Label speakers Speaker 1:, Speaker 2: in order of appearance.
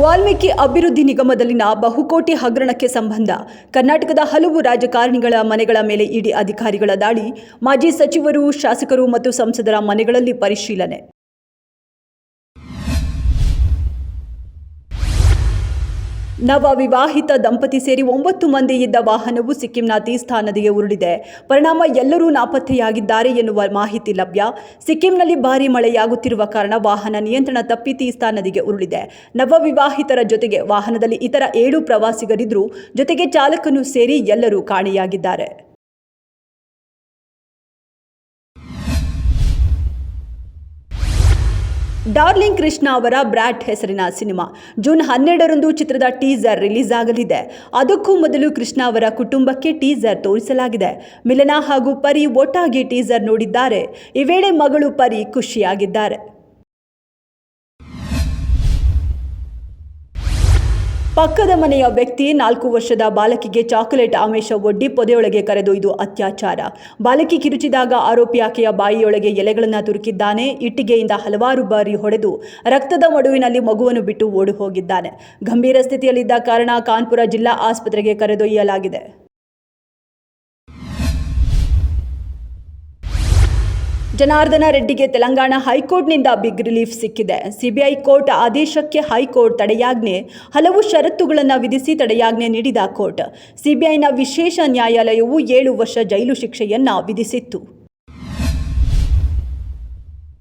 Speaker 1: ವಾಲ್ಮೀಕಿ ಅಭಿವೃದ್ಧಿ ನಿಗಮದಲ್ಲಿನ ಬಹುಕೋಟಿ ಹಗರಣಕ್ಕೆ ಸಂಬಂಧ ಕರ್ನಾಟಕದ ಹಲವು ರಾಜಕಾರಣಿಗಳ ಮನೆಗಳ ಮೇಲೆ ಇಡಿ ಅಧಿಕಾರಿಗಳ ದಾಳಿ, ಮಾಜಿ ಸಚಿವರು, ಶಾಸಕರು ಮತ್ತು ಸಂಸದರ ಮನೆಗಳಲ್ಲಿ ಪರಿಶೀಲನೆ. ನವ ವಿವಾಹಿತ ದಂಪತಿ ಸೇರಿ 9 ಮಂದಿ ಇದ್ದ ವಾಹನವು ಸಿಕ್ಕಿಂನ ತೀಸ್ತಾ ನದಿಗೆ ಉರುಳಿದೆ. ಪರಿಣಾಮ ಎಲ್ಲರೂ ನಾಪತ್ತೆಯಾಗಿದ್ದಾರೆ ಎನ್ನುವ ಮಾಹಿತಿ ಲಭ್ಯ. ಸಿಕ್ಕಿಂನಲ್ಲಿ ಭಾರೀ ಮಳೆಯಾಗುತ್ತಿರುವ ಕಾರಣ ವಾಹನ ನಿಯಂತ್ರಣ ತಪ್ಪಿ ತೀಸ್ತಾ ನದಿಗೆ ಉರುಳಿದೆ. ನವ ವಿವಾಹಿತರ ಜೊತೆಗೆ ವಾಹನದಲ್ಲಿ ಇತರ 7 ಪ್ರವಾಸಿಗರಿದ್ದರು. ಜೊತೆಗೆ ಚಾಲಕನು ಸೇರಿ ಎಲ್ಲರೂ ಕಾಣೆಯಾಗಿದ್ದಾರೆ. ಡಾರ್ಲಿಂಗ್ ಕೃಷ್ಣ ಅವರ ಬ್ರ್ಯಾಟ್ ಹೆಸರಿನ ಸಿನಿಮಾ ಜೂನ್ 12ರಂದು ಚಿತ್ರದ ಟೀಸರ್ ರಿಲೀಸ್ ಆಗಲಿದೆ. ಅದಕ್ಕೂ ಮೊದಲು ಕೃಷ್ಣ ಅವರ ಕುಟುಂಬಕ್ಕೆ ಟೀಸರ್ ತೋರಿಸಲಾಗಿದೆ. ಮಿಲನ ಹಾಗೂ ಪರಿ ಒಟ್ಟಾಗಿ ಟೀಸರ್ ನೋಡಿದ್ದಾರೆ. ಈ ವೇಳೆ ಮಗಳು ಪರಿ ಖುಷಿಯಾಗಿದ್ದಾರೆ. ಪಕ್ಕದ ಮನೆಯ ವ್ಯಕ್ತಿ 4 ವರ್ಷದ ಬಾಲಕಿಗೆ ಚಾಕೊಲೇಟ್ ಆಮಿಷ ಒಡ್ಡಿ ಪೊದೆಯೊಳಗೆ ಕರೆದೊಯ್ದು ಅತ್ಯಾಚಾರ. ಬಾಲಕಿ ಕಿರುಚಿದಾಗ ಆರೋಪಿ ಆಕೆಯ ಬಾಯಿಯೊಳಗೆ ಎಲೆಗಳನ್ನು ತುರುಕಿದ್ದಾನೆ. ಇಟ್ಟಿಗೆಯಿಂದ ಹಲವಾರು ಬಾರಿ ಹೊಡೆದು ರಕ್ತದ ಮಡುವಿನಲ್ಲಿ ಮಗುವನ್ನು ಬಿಟ್ಟು ಓಡಿ ಹೋಗಿದ್ದಾನೆ. ಗಂಭೀರ ಸ್ಥಿತಿಯಲ್ಲಿದ್ದ ಕಾರಣ ಕಾನ್ಪುರ ಜಿಲ್ಲಾ ಆಸ್ಪತ್ರೆಗೆ ಕರೆದೊಯ್ಯಲಾಗಿದೆ. ಜನಾರ್ದನ ರೆಡ್ಡಿಗೆ ತೆಲಂಗಾಣ ಹೈಕೋರ್ಟ್ನಿಂದ ಬಿಗ್ ರಿಲೀಫ್ ಸಿಕ್ಕಿದೆ. ಸಿಬಿಐ ಕೋರ್ಟ್ ಆದೇಶಕ್ಕೆ ಹೈಕೋರ್ಟ್ ತಡೆಯಾಜ್ಞೆ, ಹಲವು ಷರತ್ತುಗಳನ್ನು ವಿಧಿಸಿ ತಡೆಯಾಜ್ಞೆ ನೀಡಿದ ಕೋರ್ಟ್. ಸಿಬಿಐನ ವಿಶೇಷ ನ್ಯಾಯಾಲಯವು 7 ವರ್ಷ ಜೈಲು ಶಿಕ್ಷೆಯನ್ನ ವಿಧಿಸಿತ್ತು.